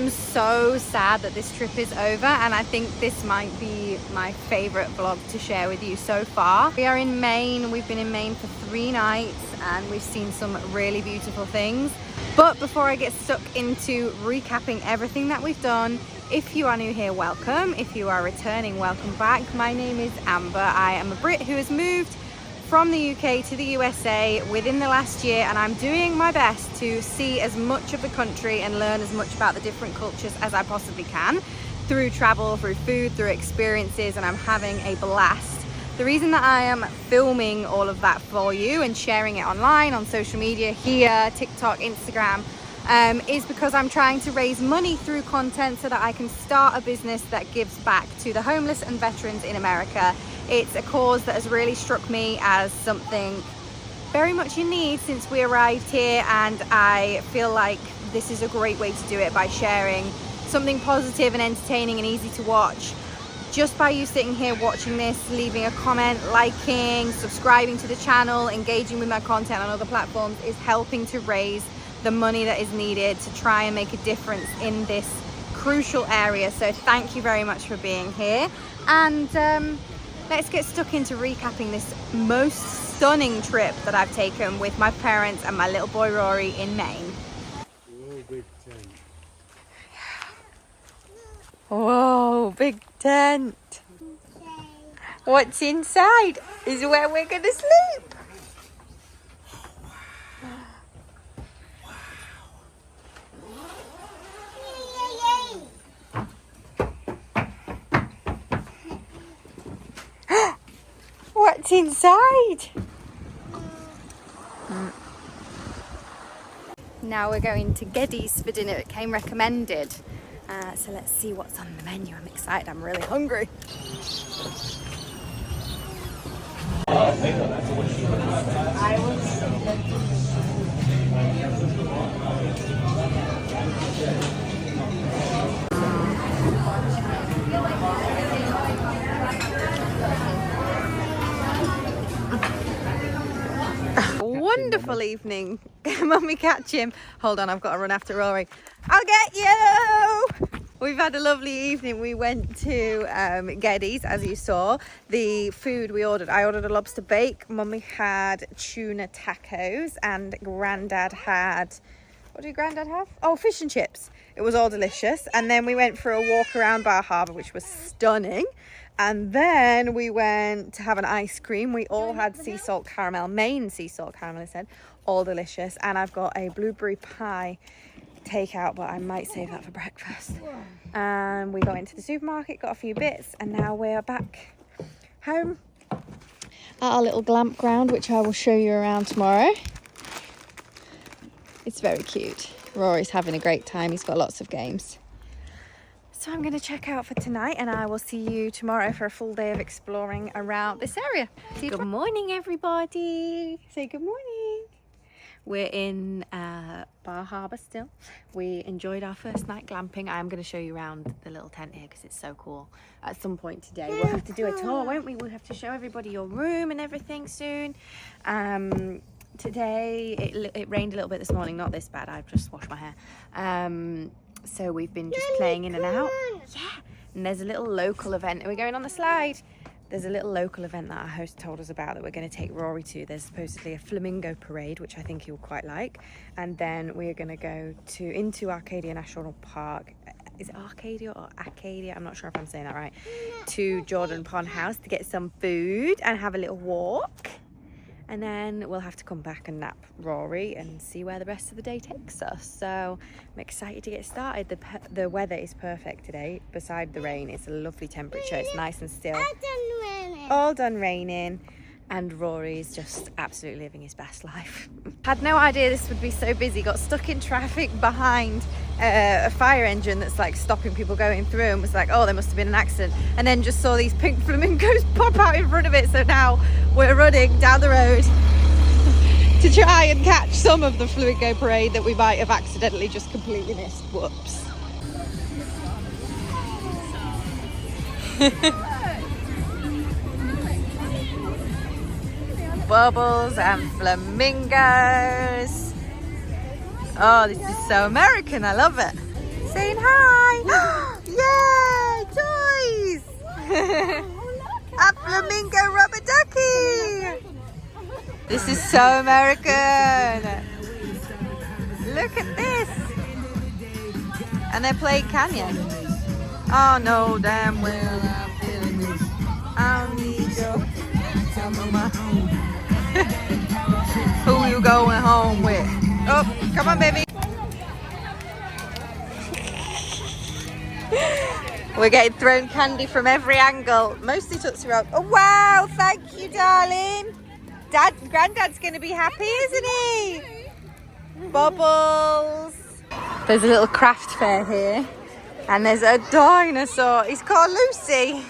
am so sad that this trip is over, and I think this might be my favorite vlog to share with you so far. We are in Maine. We've been in Maine for 3 nights and we've seen some really beautiful things. But before I get stuck into recapping everything that we've done, if you are new here, welcome. If you are returning, welcome back. My name is Amber. I am a Brit who has moved from the UK to the USA within the last year, and I'm doing my best to see as much of the country and learn as much about the different cultures as I possibly can through travel, through food, through experiences, and I'm having a blast. The reason that I am filming all of that for you and sharing it online on social media here, TikTok, Instagram, is because I'm trying to raise money through content so that I can start a business that gives back to the homeless and veterans in America. It's a cause that has really struck me as something very much in need since we arrived here, and I feel like this is a great way to do it by sharing something positive and entertaining and easy to watch. Just by you sitting here watching this, leaving a comment, liking, subscribing to the channel, engaging with my content on other platforms is helping to raise the money that is needed to try and make a difference in this crucial area. So thank you very much for being here, and let's get stuck into recapping this most stunning trip that I've taken with my parents and my little boy Rory in Maine. Whoa, big tent. Whoa, big tent. What's inside is where we're gonna sleep. What's inside? Now we're going to Geddy's for dinner. It came recommended. So let's see what's on the menu. I'm excited. I'm really hungry. Wonderful evening. Mummy, catch him. Hold on, I've got to run after Rory. I'll get you. We've had a lovely evening. We went to Geddy's, as you saw. The food we ordered, I ordered a lobster bake. Mummy had tuna tacos, and Grandad had, what did Grandad have? Oh, fish and chips. It was all delicious. And then we went for a walk around Bar Harbour, which was stunning. And then we went to have an ice cream. We all had sea salt caramel, Maine sea salt caramel, I said, all delicious. And I've got a blueberry pie takeout, but I might save that for breakfast. And we got into the supermarket, got a few bits, and now we're back home at our little glamp ground, which I will show you around tomorrow. It's very cute. Rory's having a great time. He's got lots of games. So I'm going to check out for tonight, and I will see you tomorrow for a full day of exploring around this area. Good morning, everybody. Say good morning. We're in Bar Harbour still. We enjoyed our first night glamping. I'm going to show you around the little tent here because it's so cool. At some point today we'll have to do a tour, won't we? We'll have to show everybody your room and everything soon. Today it rained a little bit this morning, not this bad. I've just washed my hair. So we've been just playing in and out. Yeah. And there's a little local event. Are we going on the slide? There's a little local event that our host told us about that we're going to take Rory to. There's supposedly a flamingo parade, which I think he'll quite like. And then we're going to go into Acadia National Park. Is it Arcadia or Acadia? I'm not sure if I'm saying that right. To Jordan Pond House to get some food and have a little walk. And then we'll have to come back and nap Rory and see where the rest of the day takes us. So I'm excited to get started. The weather is perfect today. Beside the rain, it's a lovely temperature. It's nice and still. All done raining. And Rory's just absolutely living his best life. Had no idea this would be so busy. Got stuck in traffic behind a fire engine that's like stopping people going through, and was like, oh, there must have been an accident. And then just saw these pink flamingos pop out in front of it. So now we're running down the road to try and catch some of the flamingo parade that we might have accidentally just completely missed. Whoops. Bubbles and flamingos. Oh, this is so American. I love it. Saying hi. Yay, toys. A flamingo rubber ducky. This is so American. Look at this. And they're playing Canyon. Oh no, damn well I'm feeling this. I need you. Who you going home with? Oh, come on, baby. We're getting thrown candy from every angle. Mostly Tootsie Roll. Oh wow, thank you, darling. Granddad's gonna be happy, isn't he? Bubbles. There's a little craft fair here. And there's a dinosaur. He's called Lucy.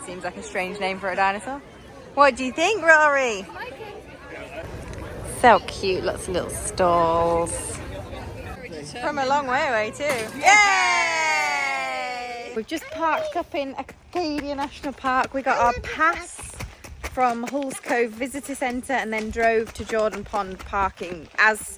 Seems like a strange name for a dinosaur. What do you think, Rory? So cute, lots of little stalls. From a long way away too. Yay! We've just parked up in Acadia National Park. We got our pass from Hulls Cove Visitor Centre and then drove to Jordan Pond parking as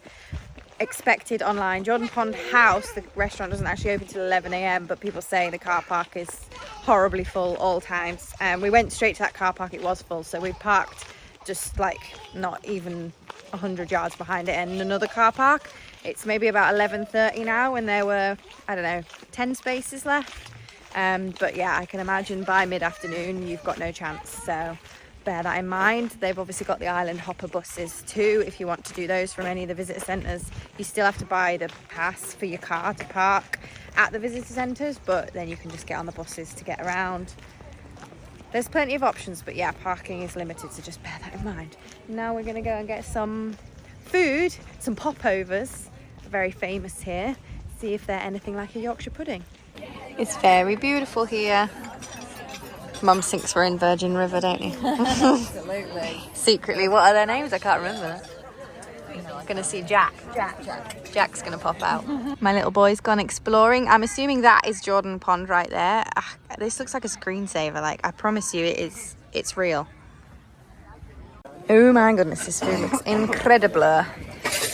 expected online. Jordan Pond House, the restaurant, doesn't actually open till 11 a.m, but people say the car park is horribly full all times. We went straight to that car park. It was full, so we parked just like not even 100 yards behind it in another car park. It's maybe about 11:30 now and there were, I don't know, 10 spaces left. But yeah, I can imagine by mid-afternoon you've got no chance, so bear that in mind. They've obviously got the island hopper buses too. If you want to do those from any of the visitor centres, you still have to buy the pass for your car to park at the visitor centres, but then you can just get on the buses to get around. There's plenty of options, but yeah, parking is limited, so just bear that in mind. Now we're gonna go and get some food, some popovers, very famous here. See if they're anything like a Yorkshire pudding. It's very beautiful here. Mum thinks we're in Virgin River, don't you? Absolutely. Secretly, what are their names? I can't remember. Gonna see Jack. Jack's gonna pop out. My little boy's gone exploring. I'm assuming that is Jordan Pond right there. This looks like a screensaver. Like, I promise you, it's real. Oh my goodness, this food looks incredible.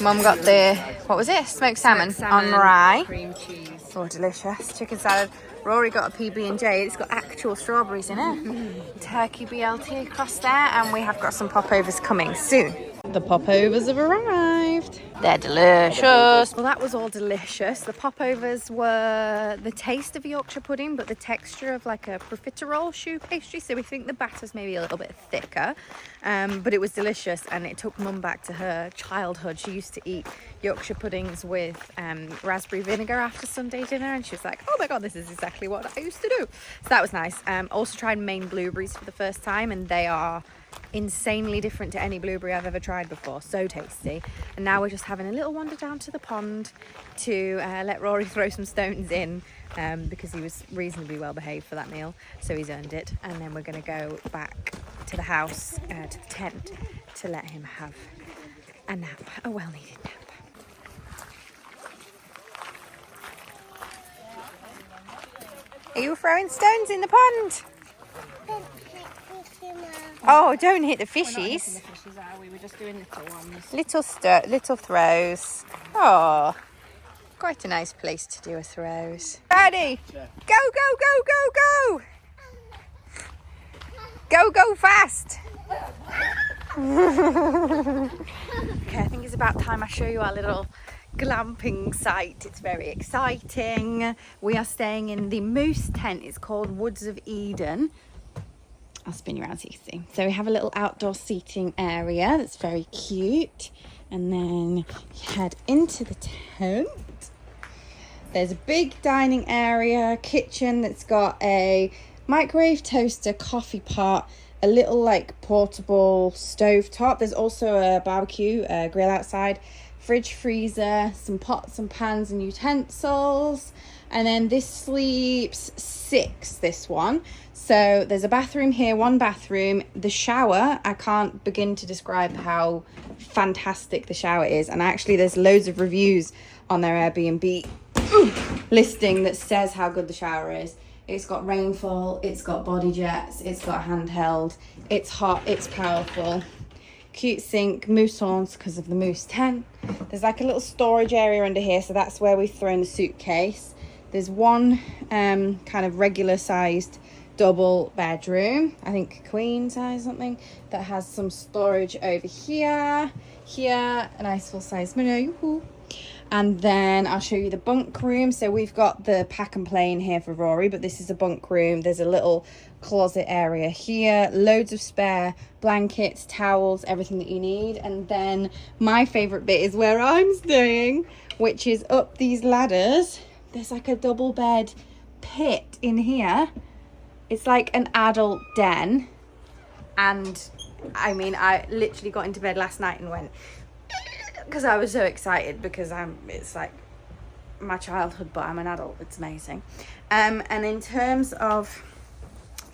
Mum got the, what was it? Smoked salmon on rye. Cream cheese. Oh, delicious. Chicken salad. Rory got a PB&J. It's got actual strawberries in it. Turkey BLT across there, and we have got some popovers coming soon. The popovers have arrived. They're delicious. Well, that was all delicious. The popovers were the taste of Yorkshire pudding, but the texture of like a profiterole choux pastry. So we think the batter's maybe a little bit thicker, but it was delicious, and it took Mum back to her childhood. She used to eat Yorkshire puddings with raspberry vinegar after Sunday dinner, and she was like, oh my god, this is exactly what I used to do. So that was nice. Also tried Maine blueberries for the first time, and they are insanely different to any blueberry I've ever tried before. So tasty. And now we're just having a little wander down to the pond to let Rory throw some stones in, because he was reasonably well behaved for that meal, so he's earned it. And then we're going to go back to the house, to the tent, to let him have a nap, a well-needed nap. Are you throwing stones in the pond? Oh, don't hit the fishies. We're not hitting the fishies, are we? We're just doing little ones. Little throws. Oh, quite a nice place to do a throws. Ready? Go, go, go, go, go! Go, go fast! Okay, I think it's about time I show you our little glamping site. It's very exciting. We are staying in the moose tent. It's called Woods of Eden. I'll spin you around so you can see. So we have a little outdoor seating area that's very cute. And then you head into the tent. There's a big dining area, kitchen that's got a microwave, toaster, coffee pot, a little like portable stove top. There's also a barbecue grill outside, fridge, freezer, some pots and pans and utensils. And then this sleeps 6, this one. So there's a bathroom here, one bathroom. The shower, I can't begin to describe how fantastic the shower is. And actually there's loads of reviews on their Airbnb listing that says how good the shower is. It's got rainfall, it's got body jets, it's got handheld, it's hot, it's powerful. Cute sink, moose horns because of the moose tent. There's like a little storage area under here, so that's where we've thrown the suitcase. There's one kind of regular sized double bedroom, I think queen size something, that has some storage over here, a nice full size window. And then I'll show you the bunk room. So we've got the pack and play in here for Rory, but this is a bunk room. There's a little closet area here, loads of spare blankets, towels, everything that you need. And then my favorite bit is where I'm staying, which is up these ladders. There's like a double bed pit in here. It's like an adult den. And I mean, I literally got into bed last night and went, because I was so excited, because it's like my childhood, but I'm an adult. It's amazing. And in terms of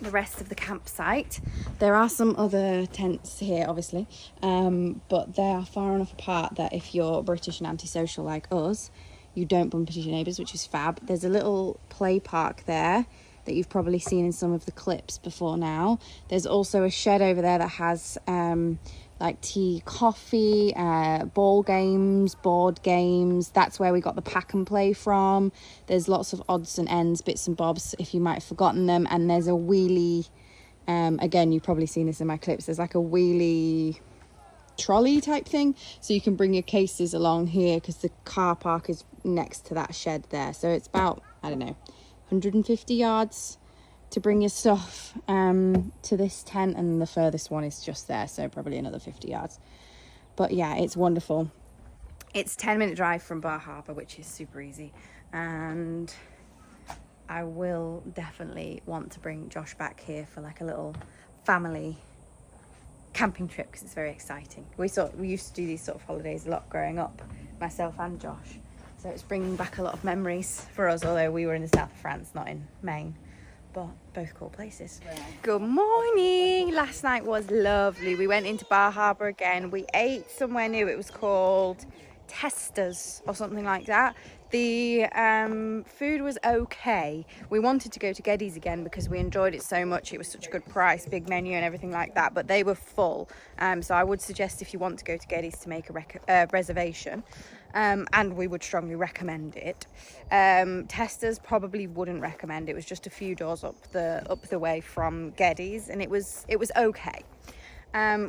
the rest of the campsite, there are some other tents here, obviously, but they are far enough apart that if you're British and antisocial like us, you don't bump into your neighbours, which is fab. There's a little play park there that you've probably seen in some of the clips before now. There's also a shed over there that has like tea, coffee, ball games, board games. That's where we got the pack and play from. There's lots of odds and ends, bits and bobs if you might have forgotten them. And there's a wheelie, again, you've probably seen this in my clips. There's like a wheelie trolley type thing, so you can bring your cases along here because the car park is next to that shed there. So it's about, I don't know, 150 yards to bring your stuff to this tent, and the furthest one is just there, so probably another 50 yards. But yeah, it's wonderful. It's 10-minute drive from Bar Harbour, which is super easy, and I will definitely want to bring Josh back here for like a little family camping trip, because it's very exciting. We used to do these sort of holidays a lot growing up, myself and Josh, so it's bringing back a lot of memories for us, although we were in the south of France, not in Maine. But both cool places. Good morning. Last night was lovely. We went into Bar Harbour again. We ate somewhere new. It was called Testers or something like that. The food was okay. We wanted to go to Geddy's again because we enjoyed it so much. It was such a good price, big menu and everything like that, but they were full. So I would suggest, if you want to go to Geddy's, to make a reservation. And we would strongly recommend it. Testers probably wouldn't recommend. It was just a few doors up the way from Geddy's, and it was okay.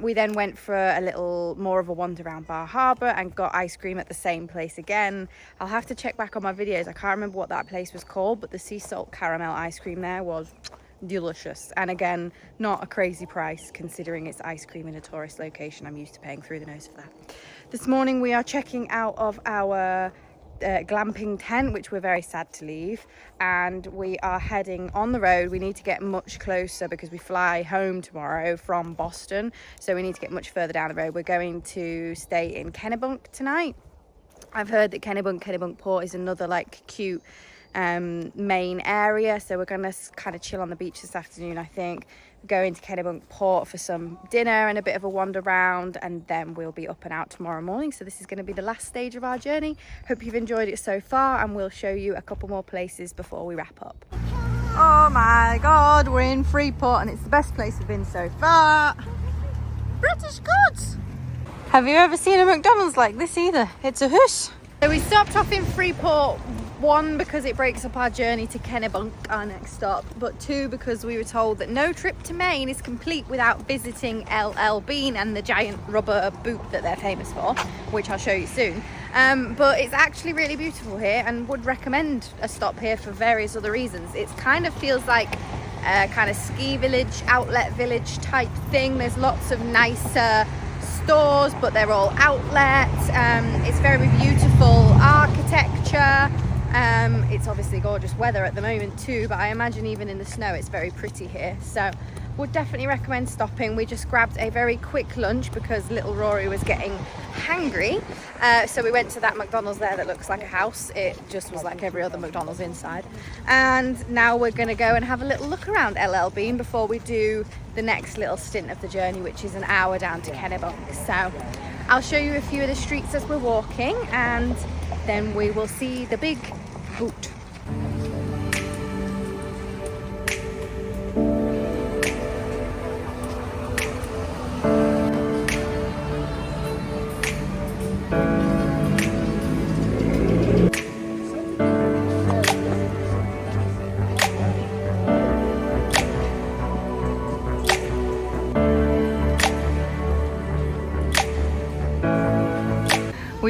We then went for a little more of a wander around Bar Harbour and got ice cream at the same place again. I'll have to check back on my videos. I can't remember what that place was called, but the sea salt caramel ice cream there was delicious, and again, not a crazy price considering it's ice cream in a tourist location. I'm used to paying through the nose for that. This morning we are checking out of our glamping tent, which we're very sad to leave, and we are heading on the road. We need to get much closer because we fly home tomorrow from Boston, so we need to get much further down the road. We're going to stay in Kennebunk tonight. I've heard that Kennebunkport is another like cute Maine area, so we're gonna kind of chill on the beach this afternoon. I think go into Kennebunkport for some dinner and a bit of a wander around, and then we'll be up and out tomorrow morning. So this is going to be the last stage of our journey. Hope you've enjoyed it so far, and we'll show you a couple more places before we wrap up. Oh my god, we're in Freeport and it's the best place we've been so far. British goods. Have you ever seen a McDonald's like this either? It's a house. So we stopped off in Freeport, one because it breaks up our journey to Kennebunk, our next stop, but two because we were told that no trip to Maine is complete without visiting LL Bean and the giant rubber boot that they're famous for, which I'll show you soon. But it's actually really beautiful here, and would recommend a stop here for various other reasons. It kind of feels like a kind of ski village, outlet village type thing. There's lots of nicer stores, but they're all outlets. It's very beautiful architecture. It's obviously gorgeous weather at the moment too, but I imagine even in the snow it's very pretty here, so would definitely recommend stopping. We just grabbed a very quick lunch because little Rory was getting hangry, so we went to that McDonald's there that looks like a house. It just was like every other McDonald's inside, and now we're going to go and have a little look around LL Bean before we do the next little stint of the journey, which is an hour down to Kennebunk. So I'll show you a few of the streets as we're walking, and then we will see the big boot.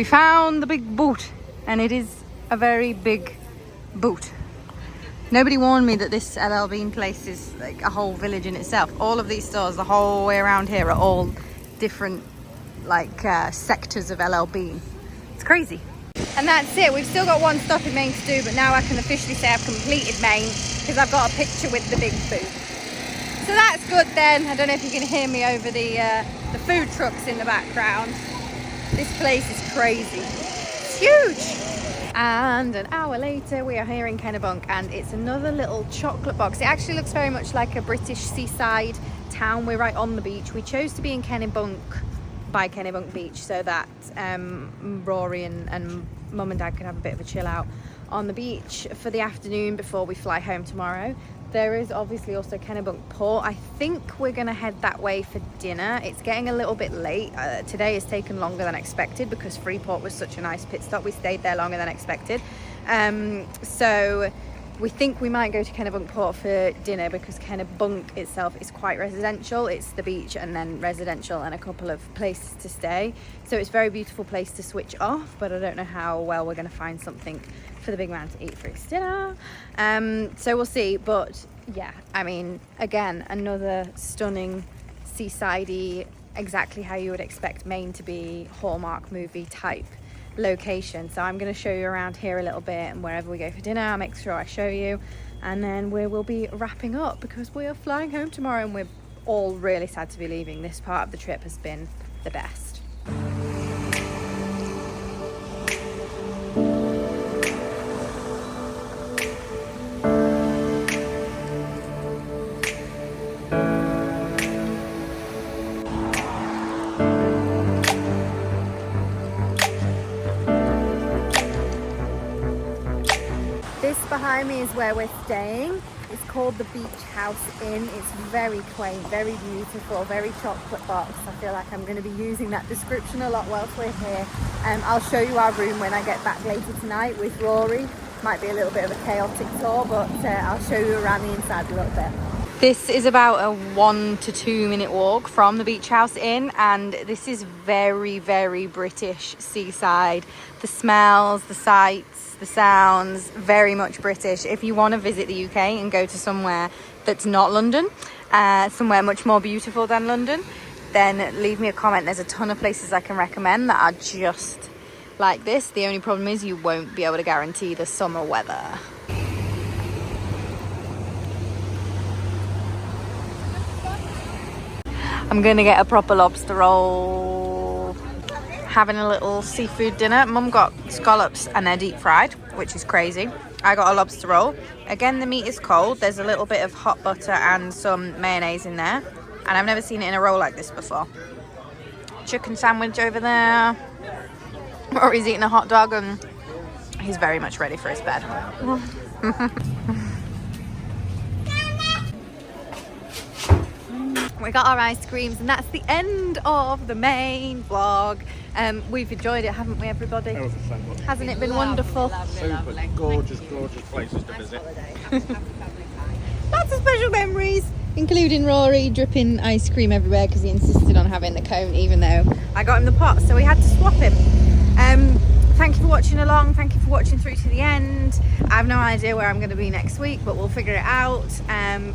We found the big boot, and it is a very big boot. Nobody warned me that this LL Bean place is like a whole village in itself. All of these stores the whole way around here are all different like sectors of LL Bean. It's crazy. And that's it. We've still got one stop in Maine to do, but now I can officially say I've completed Maine because I've got a picture with the big boot. So that's good then. I don't know if you can hear me over the food trucks in the background. This place is crazy. It's huge. And an hour later we are here in Kennebunk, and it's another little chocolate box. It actually looks very much like a British seaside town. We're right on the beach. We chose to be in Kennebunk by Kennebunk Beach so that Rory and Mum and Dad can have a bit of a chill out on the beach for the afternoon before we fly home tomorrow. There is obviously also Kennebunkport. I think we're gonna head that way for dinner. It's getting a little bit late. Today has taken longer than expected because Freeport was such a nice pit stop. We stayed there longer than expected. So we think we might go to Kennebunkport for dinner because Kennebunk itself is quite residential. It's the beach and then residential and a couple of places to stay. So it's a very beautiful place to switch off, but I don't know how well we're gonna find something for the big man to eat for his dinner. So we'll see, but yeah, I mean, again, another stunning seaside-y, exactly how you would expect Maine to be, Hallmark movie type location. So I'm going to show you around here a little bit, and wherever we go for dinner I'll make sure I show you, and then we will be wrapping up because we are flying home tomorrow and we're all really sad to be leaving. This part of the trip has been the best. Behind me is where we're staying. It's called the Beach House Inn. It's very quaint, very beautiful, very chocolate box. I feel like I'm going to be using that description a lot whilst we're here. I'll show you our room when I get back later tonight with Rory. Might be a little bit of a chaotic tour, but I'll show you around the inside a little bit. This is about a 1 to 2 minute walk from the Beach House Inn, and this is very, very British seaside. The smells, the sights, the sounds, very much British. If you want to visit the UK and go to somewhere that's not London, somewhere much more beautiful than London, then leave me a comment. There's a ton of places I can recommend that are just like this. The only problem is you won't be able to guarantee the summer weather. I'm gonna get a proper lobster roll. Having a little seafood dinner. Mum got scallops and they're deep fried, which is crazy. I got a lobster roll. Again, the meat is cold. There's a little bit of hot butter and some mayonnaise in there. And I've never seen it in a roll like this before. Chicken sandwich over there. Rory's eating a hot dog and he's very much ready for his bed. We got our ice creams, and that's the end of the main vlog. We've enjoyed it, haven't we, everybody? That was a fun one. Hasn't it been wonderful? Super gorgeous, gorgeous places to visit. Lots of special memories, including Rory dripping ice cream everywhere because he insisted on having the cone, even though I got him the pot, so we had to swap him. Thank you for watching along. Thank you for watching through to the end. I have no idea where I'm going to be next week, but we'll figure it out.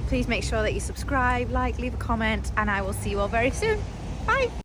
Please make sure that you subscribe, like, leave a comment, and I will see you all very soon. Bye.